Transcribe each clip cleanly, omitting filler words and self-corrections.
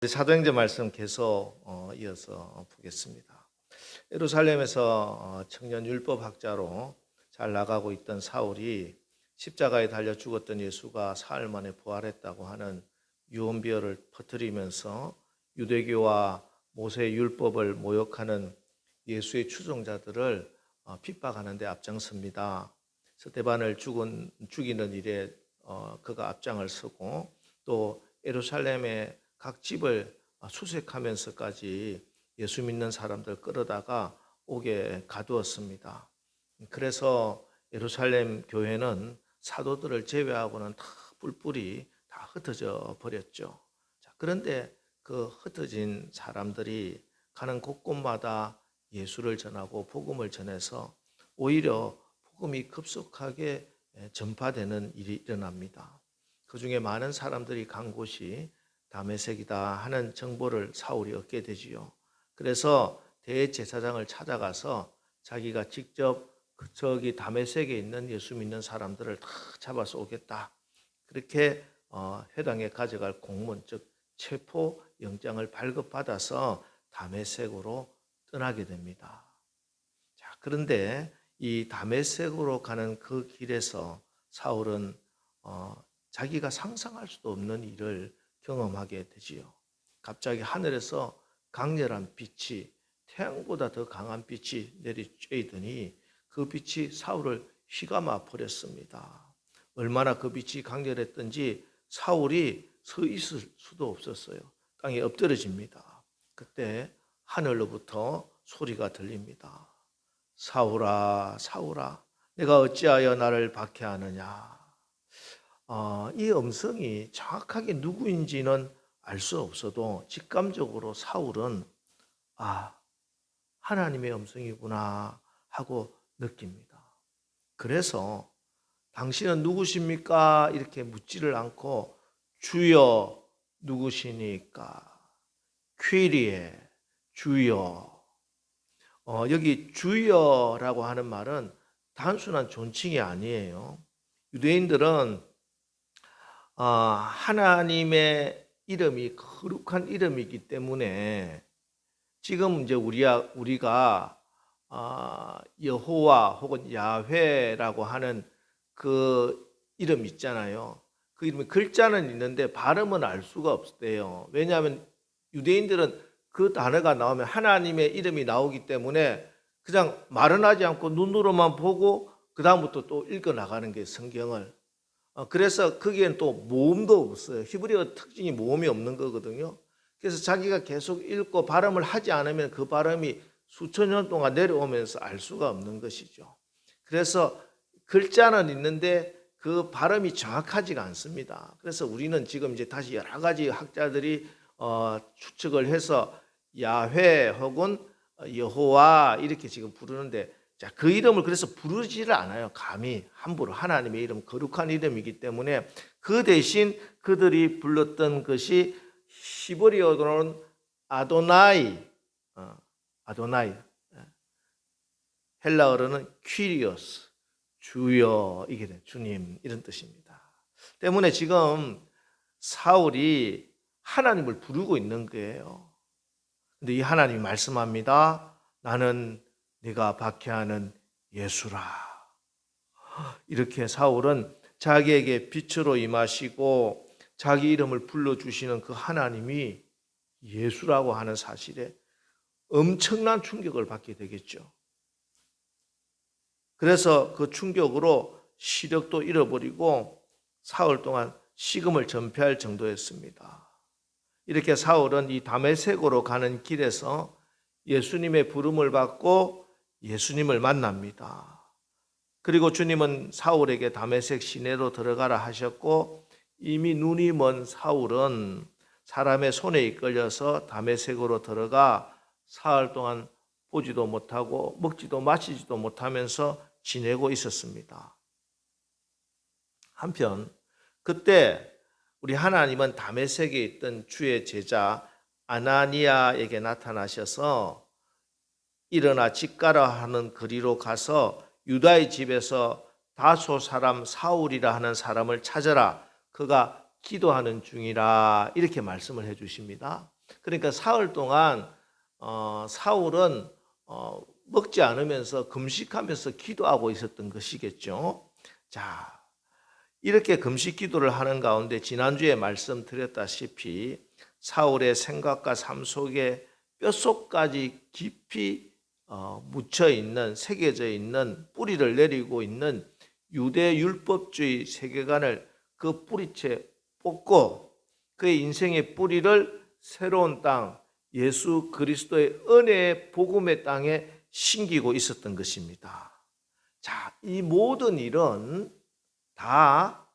사도행전 말씀 계속 이어서 보겠습니다. 예루살렘에서 청년 율법 학자로 잘 나가고 있던 사울이 십자가에 달려 죽었던 예수가 사흘 만에 부활했다고 하는 유언비어를 퍼뜨리면서 유대교와 모세의 율법을 모욕하는 예수의 추종자들을 핍박하는 데 앞장섭니다. 스데반을 죽이는 일에 그가 앞장을 서고 또 예루살렘의 각 집을 수색하면서까지 예수 믿는 사람들 끌어다가 옥에 가두었습니다. 그래서 예루살렘 교회는 사도들을 제외하고는 다 뿔뿔이 다 흩어져 버렸죠. 그런데 그 흩어진 사람들이 가는 곳곳마다 예수를 전하고 복음을 전해서 오히려 복음이 급속하게 전파되는 일이 일어납니다. 그 중에 많은 사람들이 간 곳이 다메섹이다 하는 정보를 사울이 얻게 되지요. 그래서 대제사장을 찾아가서 자기가 직접 저기 다메섹에 있는 예수 믿는 사람들을 다 잡아서 오겠다. 그렇게 회당에 가져갈 공문, 즉 체포 영장을 발급받아서 다메섹으로 떠나게 됩니다. 그런데 이 다메섹으로 가는 그 길에서 사울은 자기가 상상할 수도 없는 일을 경험하게 되지요. 갑자기 하늘에서 강렬한 빛이, 태양보다 더 강한 빛이 내리쬐더니 그 빛이 사울을 휘감아 버렸습니다. 얼마나 그 빛이 강렬했던지 사울이 서 있을 수도 없었어요. 땅에 엎드러집니다. 그때 하늘로부터 소리가 들립니다. 사울아, 사울아, 내가 어찌하여 나를 박해하느냐. 이 음성이 정확하게 누구인지는 알 수 없어도 직감적으로 사울은 하나님의 음성이구나 하고 느낍니다. 그래서 당신은 누구십니까? 이렇게 묻지를 않고 주여 누구시니까? 퀴리에 주여. 여기 주여라고 하는 말은 단순한 존칭이 아니에요. 유대인들은 하나님의 이름이 거룩한 이름이기 때문에 지금 이제 우리가 여호와 혹은 야훼라고 하는 그 이름 있잖아요. 그 이름이 글자는 있는데 발음은 알 수가 없대요. 왜냐하면 유대인들은 그 단어가 나오면 하나님의 이름이 나오기 때문에 그냥 말은 하지 않고 눈으로만 보고 그 다음부터 또 읽어 나가는 게 성경을. 그래서 거기에는 또 모음도 없어요. 히브리어 특징이 모음이 없는 거거든요. 그래서 자기가 계속 읽고 발음을 하지 않으면 그 발음이 수천 년 동안 내려오면서 알 수가 없는 것이죠. 그래서 글자는 있는데 그 발음이 정확하지가 않습니다. 그래서 우리는 지금 이제 다시 여러 가지 학자들이 추측을 해서 야훼 혹은 여호와 이렇게 지금 부르는데 그 이름을 그래서 부르지를 않아요. 감히 함부로. 하나님의 이름, 거룩한 이름이기 때문에 그 대신 그들이 불렀던 것이 히브리어로는 아도나이, 헬라어로는 퀴리오스, 주여, 이게 돼, 주님 이런 뜻입니다. 때문에 지금 사울이 하나님을 부르고 있는 거예요. 근데 이 하나님이 말씀합니다. 나는 네가 박해하는 예수라. 이렇게 사울은 자기에게 빛으로 임하시고 자기 이름을 불러주시는 그 하나님이 예수라고 하는 사실에 엄청난 충격을 받게 되겠죠. 그래서 그 충격으로 시력도 잃어버리고 사흘 동안 식음을 전폐할 정도였습니다. 이렇게 사울은 이 다메섹으로 가는 길에서 예수님의 부름을 받고 예수님을 만납니다. 그리고 주님은 사울에게 다메섹 시내로 들어가라 하셨고 이미 눈이 먼 사울은 사람의 손에 이끌려서 다메섹으로 들어가 사흘 동안 보지도 못하고 먹지도 마시지도 못하면서 지내고 있었습니다. 한편 그때 우리 하나님은 다메섹에 있던 주의 제자 아나니아에게 나타나셔서 일어나 집 가라 하는 거리로 가서 유다의 집에서 다소 사람 사울이라 하는 사람을 찾아라. 그가 기도하는 중이라 이렇게 말씀을 해 주십니다. 그러니까 사흘 동안 사울은 먹지 않으면서 금식하면서 기도하고 있었던 것이겠죠. 자, 이렇게 금식 기도를 하는 가운데 지난주에 말씀드렸다시피 사울의 생각과 삶 속에 뼛속까지 깊이 묻혀 있는, 새겨져 있는, 뿌리를 내리고 있는 유대 율법주의 세계관을 그 뿌리채 뽑고 그의 인생의 뿌리를 새로운 땅, 예수 그리스도의 은혜의 복음의 땅에 심기고 있었던 것입니다. 자, 이 모든 일은 다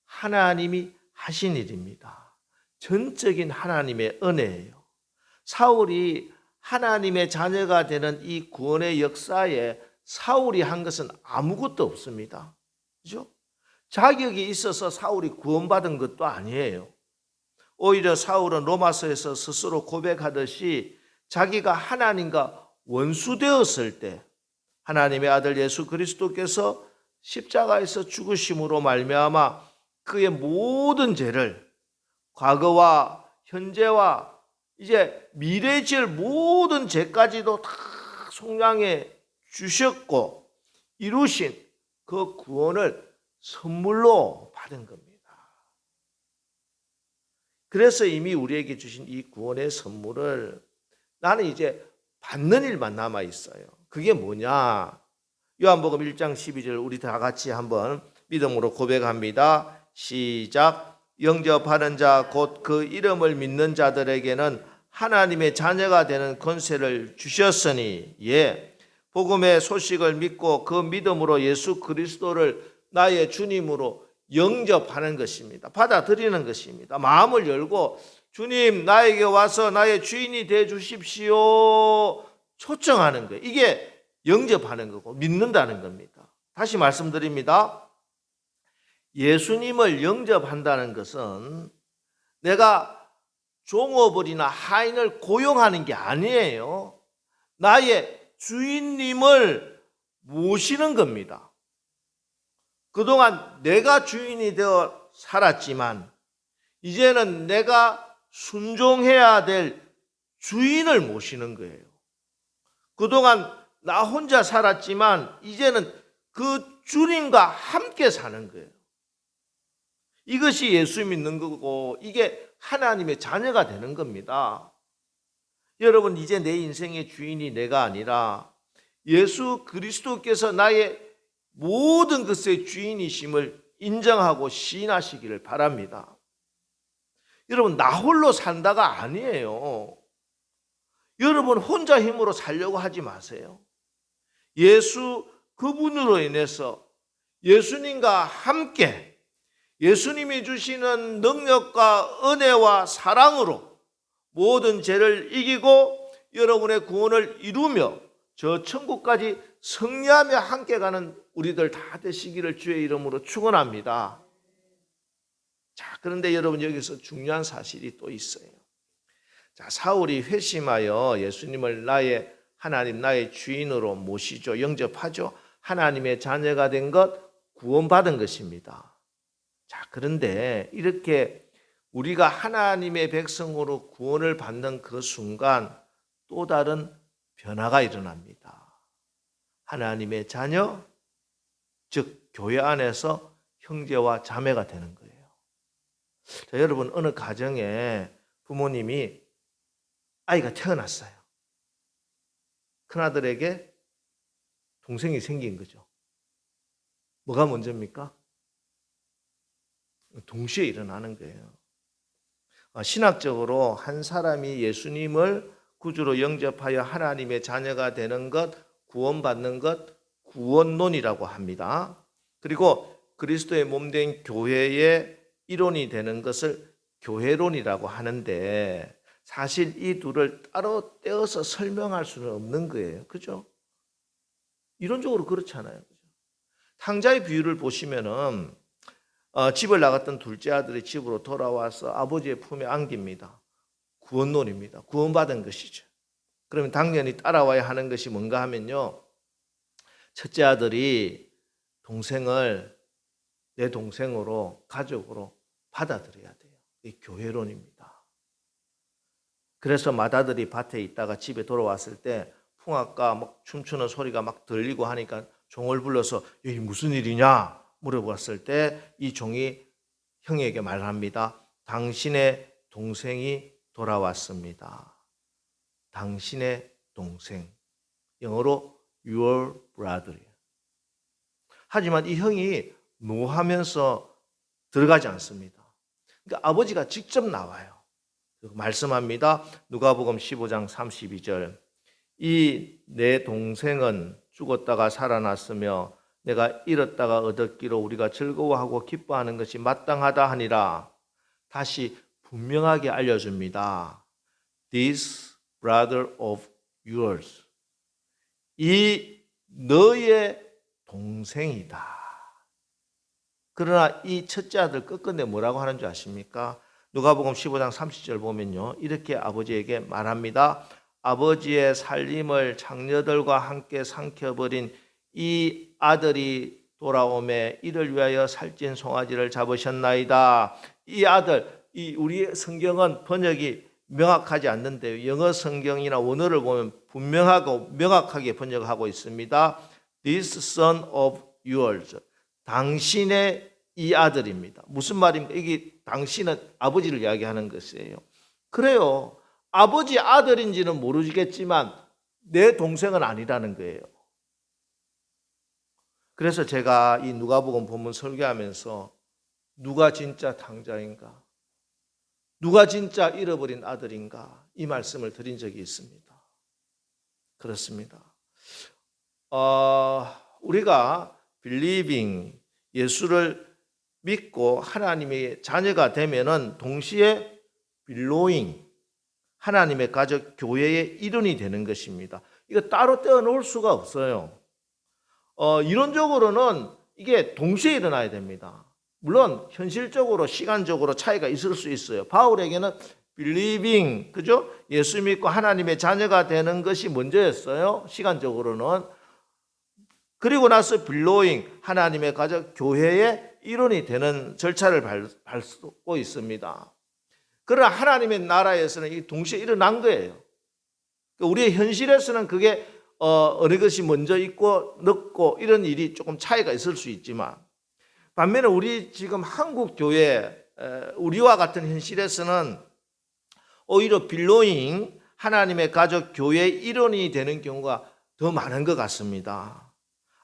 하나님이 하신 일입니다. 전적인 하나님의 은혜예요. 사울이 하나님의 자녀가 되는 이 구원의 역사에 사울이 한 것은 아무것도 없습니다. 그죠? 자격이 있어서 사울이 구원받은 것도 아니에요. 오히려 사울은 로마서에서 스스로 고백하듯이 자기가 하나님과 원수되었을 때 하나님의 아들 예수 그리스도께서 십자가에서 죽으심으로 말미암아 그의 모든 죄를 과거와 현재와 이제 미래에 지을 모든 죄까지도 다 속량해 주셨고 이루신 그 구원을 선물로 받은 겁니다. 그래서 이미 우리에게 주신 이 구원의 선물을 나는 이제 받는 일만 남아 있어요. 그게 뭐냐? 요한복음 1장 12절 우리 다 같이 한번 믿음으로 고백합니다. 시작. 영접하는 자 곧 그 이름을 믿는 자들에게는 하나님의 자녀가 되는 권세를 주셨으니 복음의 소식을 믿고 그 믿음으로 예수 그리스도를 나의 주님으로 영접하는 것입니다. 받아들이는 것입니다. 마음을 열고 주님 나에게 와서 나의 주인이 되어 주십시오 초청하는 거예요. 이게 영접하는 거고 믿는다는 겁니다. 다시 말씀드립니다. 예수님을 영접한다는 것은 내가 종업을이나 하인을 고용하는 게 아니에요. 나의 주인님을 모시는 겁니다. 그동안 내가 주인이 되어 살았지만 이제는 내가 순종해야 될 주인을 모시는 거예요. 그동안 나 혼자 살았지만 이제는 그 주님과 함께 사는 거예요. 이것이 예수 믿는 거고 이게 하나님의 자녀가 되는 겁니다. 여러분 이제 내 인생의 주인이 내가 아니라 예수 그리스도께서 나의 모든 것의 주인이심을 인정하고 시인하시기를 바랍니다. 여러분 나 홀로 산다가 아니에요. 여러분 혼자 힘으로 살려고 하지 마세요. 예수 그분으로 인해서 예수님과 함께 예수님이 주시는 능력과 은혜와 사랑으로 모든 죄를 이기고 여러분의 구원을 이루며 저 천국까지 승리하며 함께 가는 우리들 다 되시기를 주의 이름으로 축원합니다. 자, 그런데 여러분 여기서 중요한 사실이 또 있어요. 자, 사울이 회심하여 예수님을 나의 하나님 나의 주인으로 모시죠. 영접하죠. 하나님의 자녀가 된 것 구원받은 것입니다. 자, 그런데 이렇게 우리가 하나님의 백성으로 구원을 받는 그 순간 또 다른 변화가 일어납니다. 하나님의 자녀, 즉 교회 안에서 형제와 자매가 되는 거예요. 자, 여러분 어느 가정에 부모님이 아이가 태어났어요. 큰아들에게 동생이 생긴 거죠. 뭐가 먼저입니까? 동시에 일어나는 거예요. 신학적으로 한 사람이 예수님을 구주로 영접하여 하나님의 자녀가 되는 것, 구원받는 것, 구원론이라고 합니다. 그리고 그리스도의 몸된 교회의 이론이 되는 것을 교회론이라고 하는데 사실 이 둘을 따로 떼어서 설명할 수는 없는 거예요. 그죠? 이론적으로 그렇잖아요. 탕자의 비유를 보시면은 집을 나갔던 둘째 아들이 집으로 돌아와서 아버지의 품에 안깁니다. 구원론입니다. 구원받은 것이죠. 그러면 당연히 따라와야 하는 것이 뭔가 하면요. 첫째 아들이 동생을 내 동생으로 가족으로 받아들여야 돼요. 이 교회론입니다. 그래서 맏아들이 밭에 있다가 집에 돌아왔을 때 풍악과 막 춤추는 소리가 막 들리고 하니까 종을 불러서 여기 무슨 일이냐 물어봤을 때 이 종이 형에게 말합니다. 당신의 동생이 돌아왔습니다. 당신의 동생. 영어로 your brother. 하지만 이 형이 노하면서 들어가지 않습니다. 그러니까 아버지가 직접 나와요. 말씀합니다. 누가복음 15장 32절. 이 내 동생은 죽었다가 살아났으며 내가 잃었다가 얻었기로 우리가 즐거워하고 기뻐하는 것이 마땅하다 하니라. 다시 분명하게 알려줍니다. This brother of yours. 이 너의 동생이다. 그러나 이 첫째 아들 끝끝내 뭐라고 하는 줄 아십니까? 누가복음 15장 30절 보면요. 이렇게 아버지에게 말합니다. 아버지의 살림을 장녀들과 함께 삼켜버린 이 아들이 돌아오매 이를 위하여 살찐 송아지를 잡으셨나이다. 이 아들, 이 우리 성경은 번역이 명확하지 않는데 영어 성경이나 원어를 보면 분명하고 명확하게 번역하고 있습니다. This son of yours. 당신의 이 아들입니다. 무슨 말입니까? 이게 당신은 아버지를 이야기하는 것이에요. 그래요. 아버지 아들인지는 모르겠지만 내 동생은 아니라는 거예요. 그래서 제가 이 누가복음 본문 설교하면서 누가 진짜 탕자인가? 누가 진짜 잃어버린 아들인가? 이 말씀을 드린 적이 있습니다. 그렇습니다. 우리가 believing, 예수를 믿고 하나님의 자녀가 되면은 동시에 belonging, 하나님의 가족 교회의 일원이 되는 것입니다. 이거 따로 떼어놓을 수가 없어요. 이론적으로는 이게 동시에 일어나야 됩니다. 물론 현실적으로 시간적으로 차이가 있을 수 있어요. 바울에게는 believing, 그죠? 예수 믿고 하나님의 자녀가 되는 것이 먼저였어요. 시간적으로는. 그리고 나서 belonging, 하나님의 가족 교회의 일원이 되는 절차를 밟고 있습니다. 그러나 하나님의 나라에서는 이 동시에 일어난 거예요. 우리의 현실에서는 그게 어느 것이 먼저 있고 늦고 이런 일이 조금 차이가 있을 수 있지만 반면에 우리 지금 한국 교회 우리와 같은 현실에서는 오히려 belonging, 하나님의 가족 교회의 일원이 되는 경우가 더 많은 것 같습니다.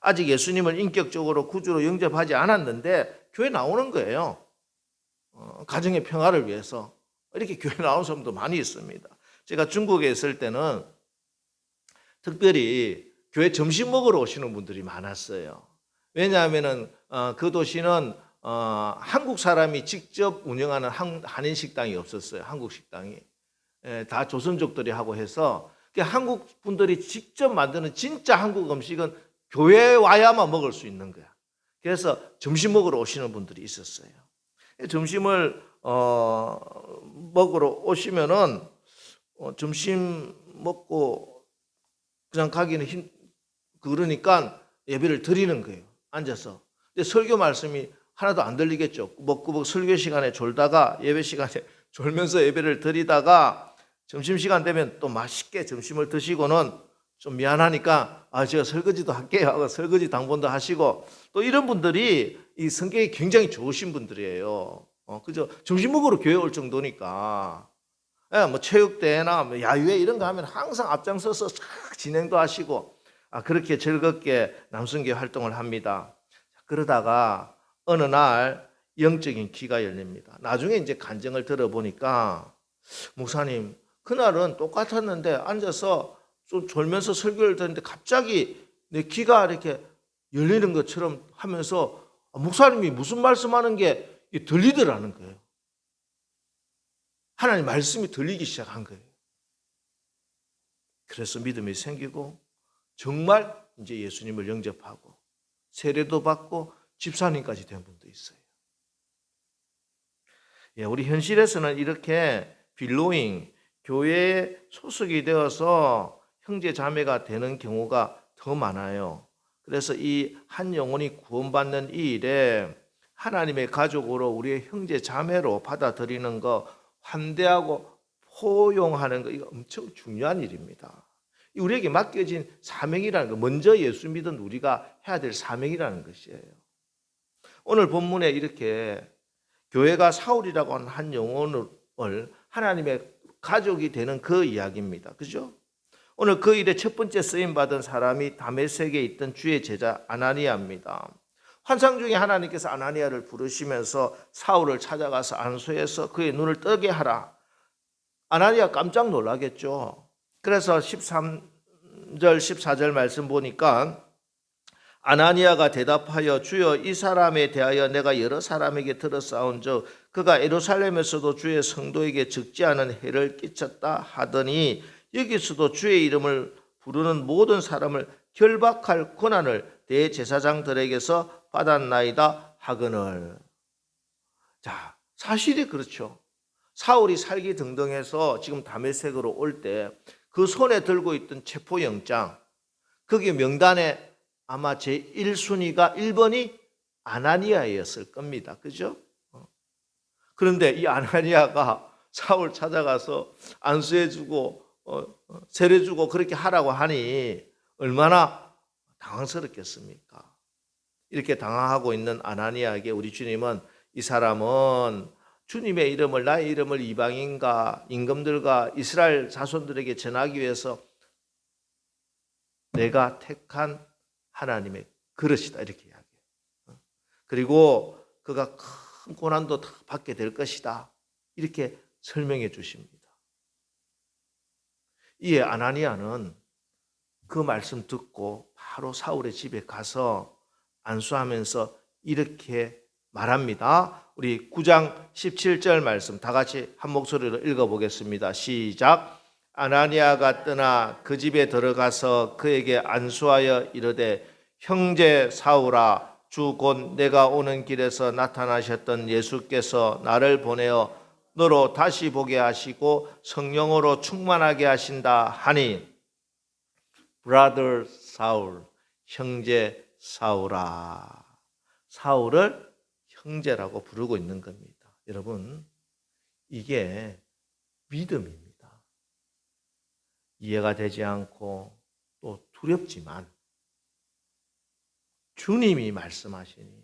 아직 예수님을 인격적으로 구주로 영접하지 않았는데 교회 나오는 거예요. 가정의 평화를 위해서. 이렇게 교회 나오는 사람도 많이 있습니다. 제가 중국에 있을 때는 특별히 교회 점심 먹으러 오시는 분들이 많았어요. 왜냐하면 그 도시는 한국 사람이 직접 운영하는 한인 식당이 없었어요. 한국 식당이. 다 조선족들이 하고 해서 한국 분들이 직접 만드는 진짜 한국 음식은 교회에 와야만 먹을 수 있는 거야. 그래서 점심 먹으러 오시는 분들이 있었어요. 점심을 먹으러 오시면은 점심 먹고 그냥 가기는 그러니까 예배를 드리는 거예요. 앉아서. 근데 설교 말씀이 하나도 안 들리겠죠. 먹고 설교 시간에 졸다가 예배 시간에 졸면서 예배를 드리다가 점심시간 되면 또 맛있게 점심을 드시고는 좀 미안하니까 제가 설거지도 할게요 하고 설거지 당번도 하시고 또 이런 분들이 이 성격이 굉장히 좋으신 분들이에요. 그죠? 점심 먹으러 교회 올 정도니까. 뭐 체육대회나 뭐 야유회 이런 거 하면 항상 앞장서서 진행도 하시고 그렇게 즐겁게 남성교 활동을 합니다. 그러다가 어느 날 영적인 귀가 열립니다. 나중에 이제 간증을 들어보니까 목사님 그날은 똑같았는데 앉아서 좀 졸면서 설교를 듣는데 갑자기 내 귀가 이렇게 열리는 것처럼 하면서 목사님이 무슨 말씀하는 게 들리더라는 거예요. 하나님 말씀이 들리기 시작한 거예요. 그래서 믿음이 생기고 정말 이제 예수님을 영접하고 세례도 받고 집사님까지 된 분도 있어요. 우리 현실에서는 이렇게 belonging, 교회에 소속이 되어서 형제 자매가 되는 경우가 더 많아요. 그래서 이 한 영혼이 구원받는 이 일에 하나님의 가족으로 우리의 형제 자매로 받아들이는 거, 환대하고 포용하는 거, 이거 엄청 중요한 일입니다. 우리에게 맡겨진 사명이라는 거, 먼저 예수 믿은 우리가 해야 될 사명이라는 것이에요. 오늘 본문에 이렇게 교회가 사울이라고 하는 한 영혼을 하나님의 가족이 되는 그 이야기입니다. 그죠? 오늘 그 일에 첫 번째 쓰임받은 사람이 다메섹에 있던 주의 제자 아나니아입니다. 환상 중에 하나님께서 아나니아를 부르시면서 사울을 찾아가서 안수해서 그의 눈을 뜨게 하라. 아나니아 깜짝 놀라겠죠. 그래서 13절 14절 말씀 보니까 아나니아가 대답하여 주여 이 사람에 대하여 내가 여러 사람에게 들었사온즉 그가 예루살렘에서도 주의 성도에게 적지 않은 해를 끼쳤다 하더니 여기서도 주의 이름을 부르는 모든 사람을 결박할 권한을 대제사장들에게서 받았나이다 하거늘. 자, 사실이 그렇죠. 사울이 살기 등등해서 지금 다메섹으로 올 때 그 손에 들고 있던 체포영장, 거기 명단에 아마 제1순위가 1번이 아나니아였을 겁니다. 그죠? 그런데 이 아나니아가 사울 찾아가서 안수해주고 세례주고 그렇게 하라고 하니 얼마나 당황스럽겠습니까? 이렇게 당황하고 있는 아나니아에게 우리 주님은 이 사람은 주님의 이름을, 나의 이름을 이방인과 임금들과 이스라엘 자손들에게 전하기 위해서 내가 택한 하나님의 그릇이다, 이렇게 이야기해요. 그리고 그가 큰 고난도 다 받게 될 것이다, 이렇게 설명해 주십니다. 이에 아나니아는 그 말씀 듣고 바로 사울의 집에 가서 안수하면서 이렇게 말합니다. 우리 9장 17절 말씀 다 같이 한 목소리로 읽어보겠습니다. 시작. 아나니아가 떠나 그 집에 들어가서 그에게 안수하여 이르되 형제 사울아, 주 곧 내가 오는 길에서 나타나셨던 예수께서 나를 보내어 너로 다시 보게 하시고 성령으로 충만하게 하신다 하니 Brother 사울, 형제 사울아. 사울을 형제라고 부르고 있는 겁니다. 여러분, 이게 믿음입니다. 이해가 되지 않고 또 두렵지만 주님이 말씀하시니,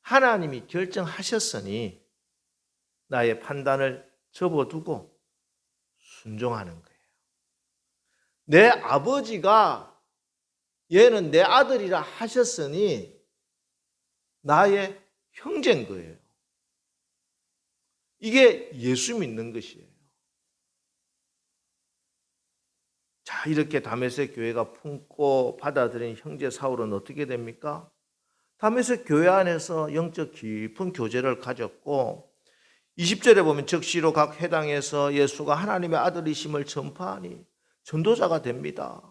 하나님이 결정하셨으니 나의 판단을 접어두고 순종하는 거예요. 내 아버지가 얘는 내 아들이라 하셨으니 나의 형제인 거예요. 이게 예수 믿는 것이에요. 자, 이렇게 다메섹 교회가 품고 받아들인 형제 사울은 어떻게 됩니까? 다메섹 교회 안에서 영적 깊은 교제를 가졌고 20절에 보면 즉시로 각 회당에서 예수가 하나님의 아들이심을 전파하니 전도자가 됩니다.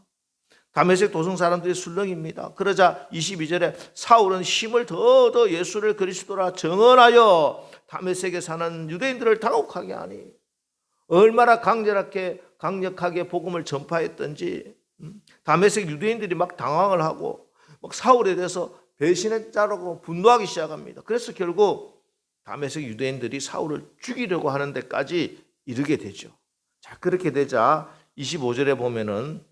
다메섹 도성 사람들이 술렁입니다. 그러자 22절에 사울은 힘을 더 예수를 그리스도라 증언하여 다메섹에 사는 유대인들을 당혹하게 하니, 얼마나 강력하게 복음을 전파했던지 다메섹 유대인들이 막 당황을 하고 막 사울에 대해서 배신자라고 분노하기 시작합니다. 그래서 결국 다메섹 유대인들이 사울을 죽이려고 하는 데까지 이르게 되죠. 자, 그렇게 되자 25절에 보면은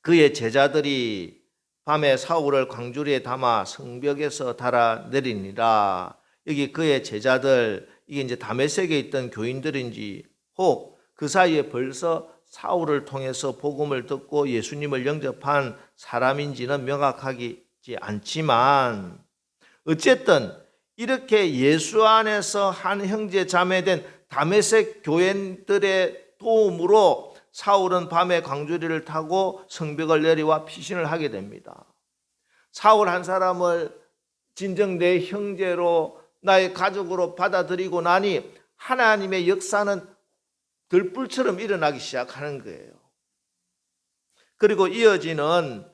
그의 제자들이 밤에 사울을 광주리에 담아 성벽에서 달아 내리니라. 여기 그의 제자들, 이게 이제 다메섹에 있던 교인들인지 혹 그 사이에 벌써 사울을 통해서 복음을 듣고 예수님을 영접한 사람인지는 명확하지 않지만 어쨌든 이렇게 예수 안에서 한 형제 자매된 다메섹 교인들의 도움으로 사울은 밤에 광주리를 타고 성벽을 내려와 피신을 하게 됩니다. 사울 한 사람을 진정 내 형제로 나의 가족으로 받아들이고 나니 하나님의 역사는 들불처럼 일어나기 시작하는 거예요. 그리고 이어지는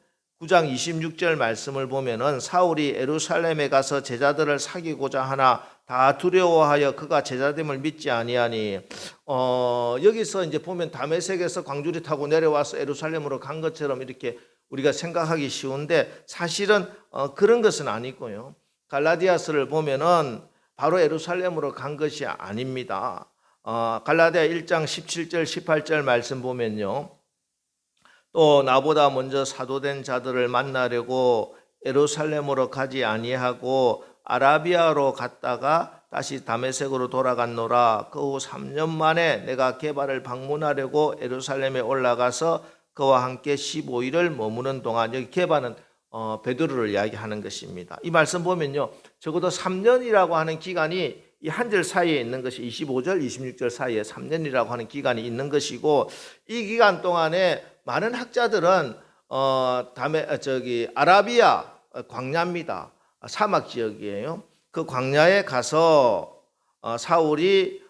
9장 26절 말씀을 보면은 사울이 예루살렘에 가서 제자들을 사귀고자 하나 다 두려워하여 그가 제자됨을 믿지 아니하니, 여기서 이제 보면 다메섹에서 광주리 타고 내려와서 예루살렘으로 간 것처럼 이렇게 우리가 생각하기 쉬운데 사실은 그런 것은 아니고요. 갈라디아서를 보면은 바로 예루살렘으로 간 것이 아닙니다. 갈라디아 1장 17절 18절 말씀 보면요. 또 나보다 먼저 사도된 자들을 만나려고 예루살렘으로 가지 아니하고 아라비아로 갔다가 다시 다메섹으로 돌아갔노라. 그 후 3년 만에 내가 게바를 방문하려고 예루살렘에 올라가서 그와 함께 15일을 머무는 동안, 여기 게바는 베드로를 이야기하는 것입니다. 이 말씀 보면요, 적어도 3년이라고 하는 기간이 이 한 절 사이에 있는 것이 25절, 26절 사이에 3년이라고 하는 기간이 있는 것이고, 이 기간 동안에 많은 학자들은 아라비아 광야입니다. 사막 지역이에요. 그 광야에 가서 사울이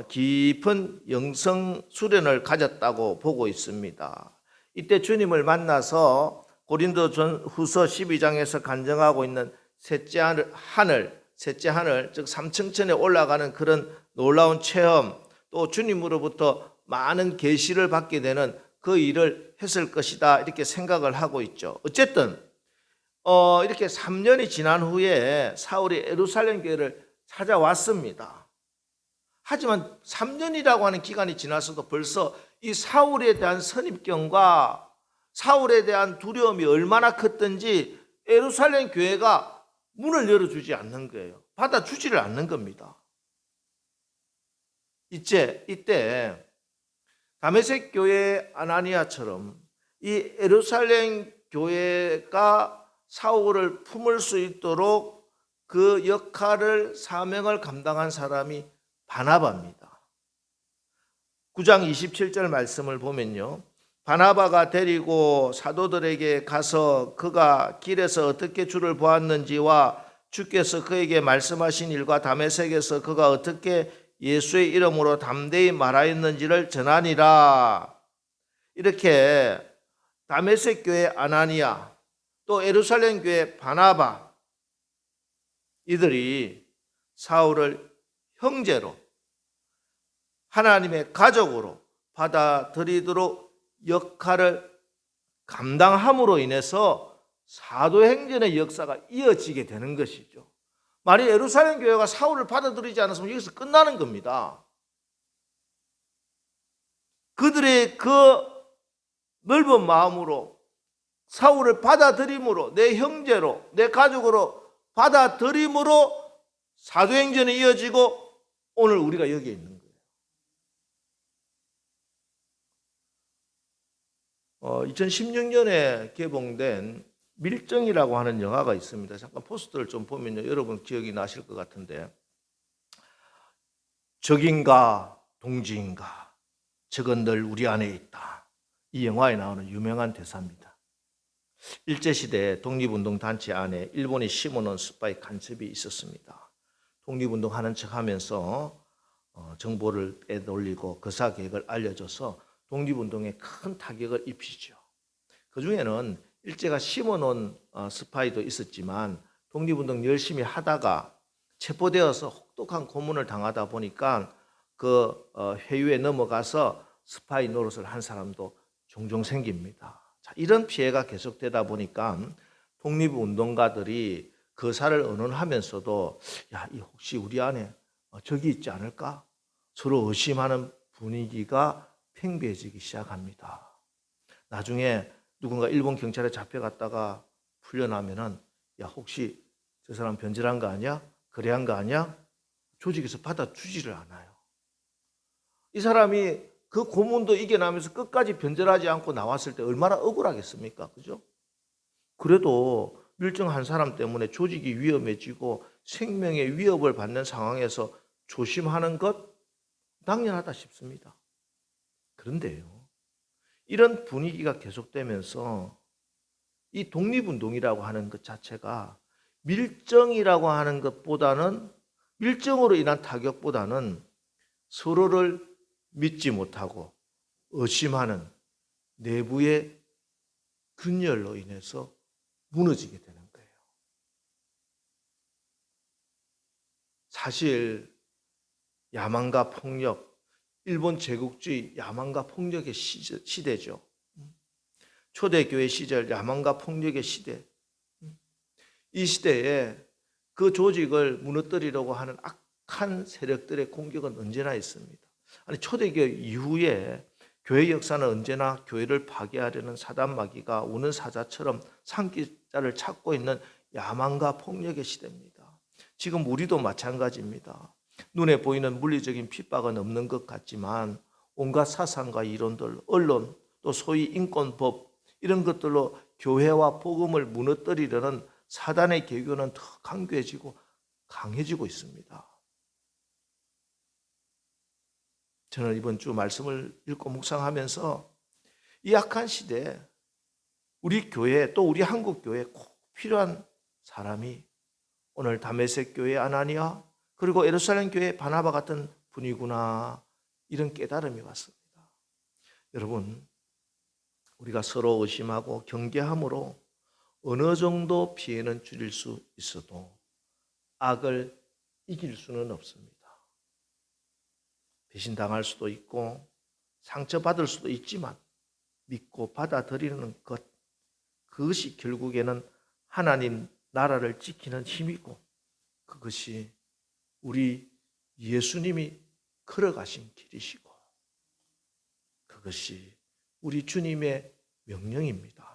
깊은 영성 수련을 가졌다고 보고 있습니다. 이때 주님을 만나서 고린도전후서 12장에서 간증하고 있는 셋째 하늘, 즉 삼층천에 올라가는 그런 놀라운 체험, 또 주님으로부터 많은 계시를 받게 되는 그 일을 했을 것이다, 이렇게 생각을 하고 있죠. 어쨌든 이렇게 3년이 지난 후에 사울이 예루살렘 교회를 찾아왔습니다. 하지만 3년이라고 하는 기간이 지나서도 벌써 이 사울에 대한 선입견과 사울에 대한 두려움이 얼마나 컸던지 예루살렘 교회가 문을 열어주지 않는 거예요. 받아주지를 않는 겁니다. 이때 다메섹 교회 아나니아처럼 이 예루살렘 교회가 사울을 품을 수 있도록 그 역할을, 사명을 감당한 사람이 바나바입니다. 9장 27절 말씀을 보면요, 바나바가 데리고 사도들에게 가서 그가 길에서 어떻게 주를 보았는지와 주께서 그에게 말씀하신 일과 다메섹에서 그가 어떻게 예수의 이름으로 담대히 말하였는지를 전하니라. 이렇게 다메섹 교회 아나니아, 또 예루살렘 교회 바나바, 이들이 사울을 형제로, 하나님의 가족으로 받아들이도록 역할을 감당함으로 인해서 사도행전의 역사가 이어지게 되는 것이죠. 만약 예루살렘 교회가 사울을 받아들이지 않았으면 여기서 끝나는 겁니다. 그들의 그 넓은 마음으로 사울을 받아들임으로, 내 형제로, 내 가족으로 받아들임으로 사도행전이 이어지고 오늘 우리가 여기에 있는 거예요. 2016년에 개봉된 밀정이라고 하는 영화가 있습니다. 잠깐 포스터를 좀 보면요, 여러분 기억이 나실 것 같은데, 적인가 동지인가, 적은 늘 우리 안에 있다. 이 영화에 나오는 유명한 대사입니다. 일제시대 독립운동 단체 안에 일본이 심어놓은 스파이 간첩이 있었습니다. 독립운동하는 척하면서 정보를 빼돌리고 거사 계획을 알려줘서 독립운동에 큰 타격을 입히죠. 그 중에는 일제가 심어놓은 스파이도 있었지만 독립운동 열심히 하다가 체포되어서 혹독한 고문을 당하다 보니까 그 회유에 넘어가서 스파이 노릇을 한 사람도 종종 생깁니다. 자, 이런 피해가 계속되다 보니까 독립운동가들이 거사를 언론하면서도 이 혹시 우리 안에 적이 있지 않을까? 서로 의심하는 분위기가 팽배해지기 시작합니다. 나중에 누군가 일본 경찰에 잡혀갔다가 풀려나면은 혹시 저 사람 변절한 거 아니야? 거래한 거 아니야? 조직에서 받아주지를 않아요. 이 사람이 그 고문도 이겨나면서 끝까지 변절하지 않고 나왔을 때 얼마나 억울하겠습니까? 그죠? 그래도 밀정한 사람 때문에 조직이 위험해지고 생명의 위협을 받는 상황에서 조심하는 것 당연하다 싶습니다. 그런데요, 이런 분위기가 계속되면서 이 독립운동이라고 하는 것 자체가 밀정이라고 하는 것보다는, 밀정으로 인한 타격보다는 서로를 믿지 못하고 의심하는 내부의 균열로 인해서 무너지게 되는 거예요. 사실 야망과 폭력, 일본 제국주의 야망과 폭력의 시대죠. 초대교회 시절 야망과 폭력의 시대. 이 시대에 그 조직을 무너뜨리려고 하는 악한 세력들의 공격은 언제나 있습니다. 아니, 초대교회 이후에 교회 역사는 언제나 교회를 파괴하려는 사단 마귀가 우는 사자처럼 산기자를 찾고 있는 야망과 폭력의 시대입니다. 지금 우리도 마찬가지입니다. 눈에 보이는 물리적인 핍박은 없는 것 같지만 온갖 사상과 이론들, 언론, 또 소위 인권법 이런 것들로 교회와 복음을 무너뜨리려는 사단의 계교는 더 강해지고 강해지고 있습니다. 저는 이번 주 말씀을 읽고 묵상하면서 이 악한 시대에 우리 교회 또 우리 한국 교회에 꼭 필요한 사람이 오늘 다메섹 교회 아나니아 그리고 예루살렘 교회 바나바 같은 분이구나, 이런 깨달음이 왔습니다. 여러분, 우리가 서로 의심하고 경계함으로 어느 정도 피해는 줄일 수 있어도 악을 이길 수는 없습니다. 배신당할 수도 있고 상처받을 수도 있지만 믿고 받아들이는 것, 그것이 결국에는 하나님 나라를 지키는 힘이고 그것이 우리 예수님이 걸어가신 길이시고 그것이 우리 주님의 명령입니다.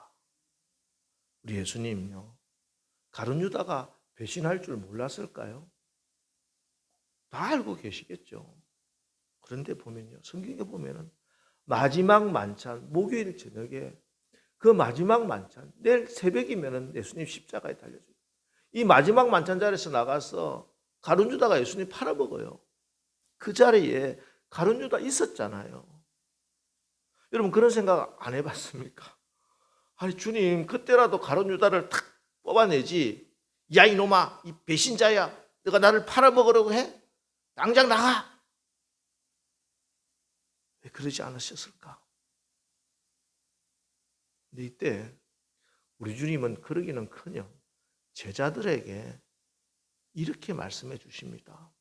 우리 예수님요, 가룟 유다가 배신할 줄 몰랐을까요? 다 알고 계시겠죠. 그런데 보면요, 성경에 보면은 마지막 만찬, 목요일 저녁에 그 마지막 만찬, 내일 새벽이면은 예수님 십자가에 달려져요. 이 마지막 만찬 자리에서 나가서 가룟 유다가 예수님 팔아먹어요. 그 자리에 가룟 유다 있었잖아요. 여러분, 그런 생각 안 해봤습니까? 아니, 주님 그때라도 가룟 유다를 탁 뽑아내지. 야 이놈아, 이 배신자야, 너가 나를 팔아먹으려고 해? 당장 나가. 왜 그러지 않으셨을까? 근데 이때 우리 주님은 그러기는커녕 제자들에게 이렇게 말씀해 주십니다.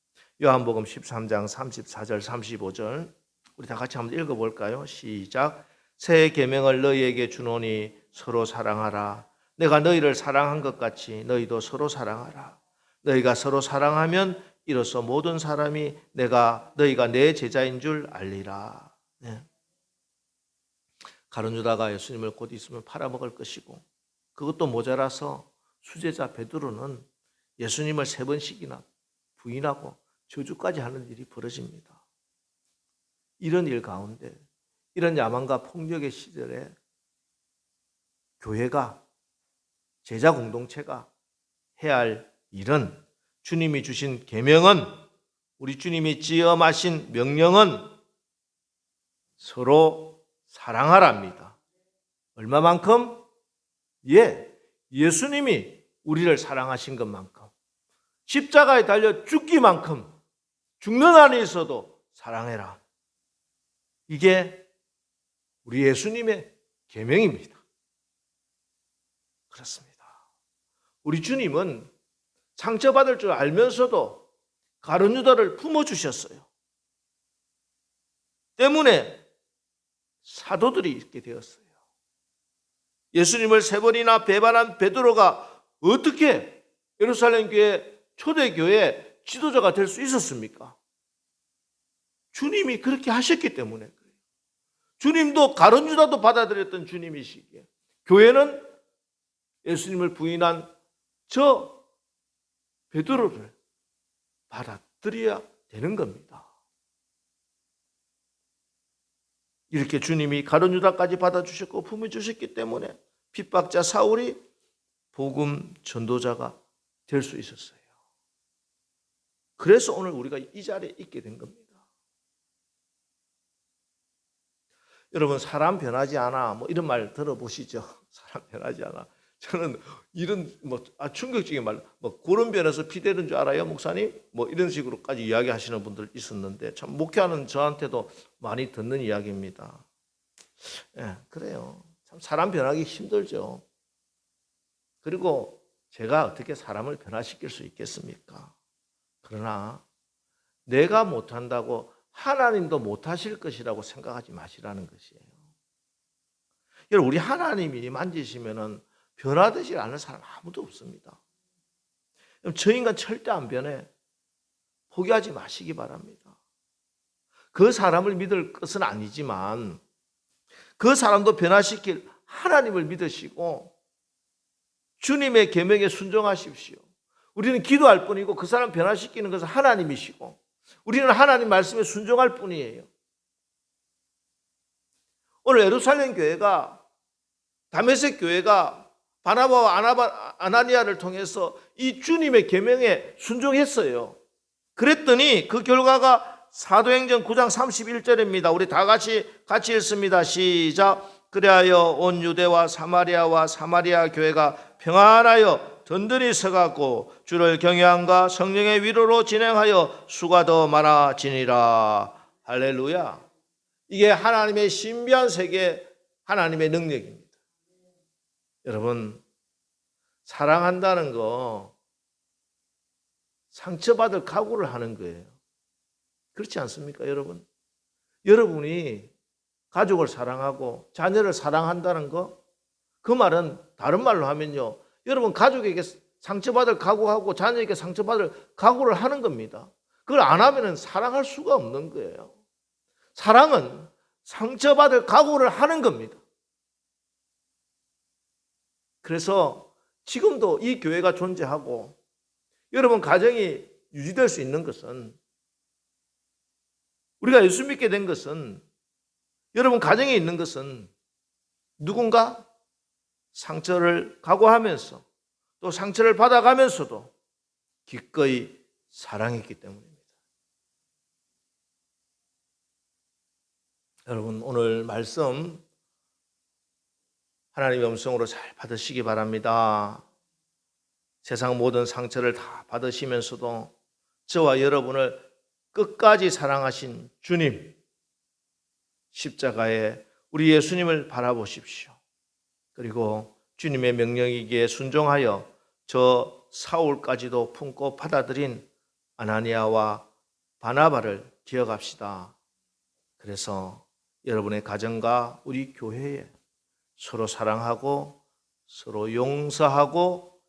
요한복음 13장 34절 35절 우리 다 같이 한번 읽어볼까요? 시작. 새 계명을 너희에게 주노니 서로 사랑하라. 내가 너희를 사랑한 것 같이 너희도 서로 사랑하라. 너희가 서로 사랑하면 이로써 모든 사람이 너희가 내 제자인 줄 알리라. 네. 가룟 유다가 예수님을 곧 있으면 팔아먹을 것이고 그것도 모자라서 수제자 베드로는 예수님을 3번씩이나 부인하고 저주까지 하는 일이 벌어집니다. 이런 일 가운데, 이런 야망과 폭력의 시절에 교회가, 제자 공동체가 해야 할 일은, 주님이 주신 계명은, 우리 주님이 지엄하신 명령은 서로 사랑하랍니다. 얼마만큼? 예수님이 우리를 사랑하신 것만큼, 십자가에 달려 죽기만큼, 죽는 안에 있어도 사랑해라. 이게 우리 예수님의 계명입니다. 그렇습니다. 우리 주님은 상처받을 줄 알면서도 가룟 유다를 품어주셨어요. 때문에 사도들이 있게 되었어요. 예수님을 3번이나 배반한 베드로가 어떻게 예루살렘 교회 초대교회 지도자가 될 수 있었습니까? 주님이 그렇게 하셨기 때문에 그래요. 주님도 가룟 유다도 받아들였던 주님이시기에 교회는 예수님을 부인한 저 베드로를 받아들여야 되는 겁니다. 이렇게 주님이 가룟 유다까지 받아주셨고 품어주셨기 때문에 핍박자 사울이 복음 전도자가 될 수 있었어요. 그래서 오늘 우리가 이 자리에 있게 된 겁니다. 여러분, 사람 변하지 않아, 이런 말 들어보시죠? 사람 변하지 않아. 저는 이런 충격적인 말, 고름 변해서 피 되는 줄 알아요, 목사님? 이런 식으로까지 이야기하시는 분들 있었는데 참 목회하는 저한테도 많이 듣는 이야기입니다. 그래요. 참 사람 변하기 힘들죠. 그리고 제가 어떻게 사람을 변화시킬 수 있겠습니까? 그러나 내가 못한다고 하나님도 못하실 것이라고 생각하지 마시라는 것이에요. 여러분, 우리 하나님이 만지시면은 변화되지 않을 사람 아무도 없습니다. 저 인간 절대 안 변해. 포기하지 마시기 바랍니다. 그 사람을 믿을 것은 아니지만 그 사람도 변화시킬 하나님을 믿으시고 주님의 계명에 순종하십시오. 우리는 기도할 뿐이고 그 사람 변화시키는 것은 하나님이시고 우리는 하나님 말씀에 순종할 뿐이에요. 오늘 예루살렘 교회가 다메섹 교회가 바나바와 아나니아를 통해서 이 주님의 계명에 순종했어요. 그랬더니 그 결과가 사도행전 9장 31절입니다. 우리 다 같이 읽습니다. 시작. 그리하여 온 유대와 사마리아 교회가 평안하여 든든히 서갖고 주를 경외함과 성령의 위로로 진행하여 수가 더 많아지니라. 할렐루야. 이게 하나님의 신비한 세계, 하나님의 능력입니다. 여러분, 사랑한다는 거 상처받을 각오를 하는 거예요. 그렇지 않습니까, 여러분? 여러분이 가족을 사랑하고 자녀를 사랑한다는 거, 그 말은 다른 말로 하면요, 여러분 가족에게 상처받을 각오하고 자녀에게 상처받을 각오를 하는 겁니다. 그걸 안 하면 사랑할 수가 없는 거예요. 사랑은 상처받을 각오를 하는 겁니다. 그래서 지금도 이 교회가 존재하고 여러분 가정이 유지될 수 있는 것은, 우리가 예수 믿게 된 것은, 여러분 가정에 있는 것은 누군가 상처를 각오하면서 또 상처를 받아가면서도 기꺼이 사랑했기 때문입니다. 여러분 오늘 말씀 하나님의 음성으로 잘 받으시기 바랍니다. 세상 모든 상처를 다 받으시면서도 저와 여러분을 끝까지 사랑하신 주님, 십자가에 우리 예수님을 바라보십시오. 그리고 주님의 명령이기에 순종하여 저 사울까지도 품고 받아들인 아나니아와 바나바를 기억합시다. 그래서 여러분의 가정과 우리 교회에 서로 사랑하고 서로 용서하고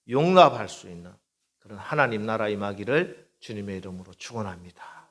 용납할 수 있는 그런 하나님 나라 임하기를 주님의 이름으로 축원합니다.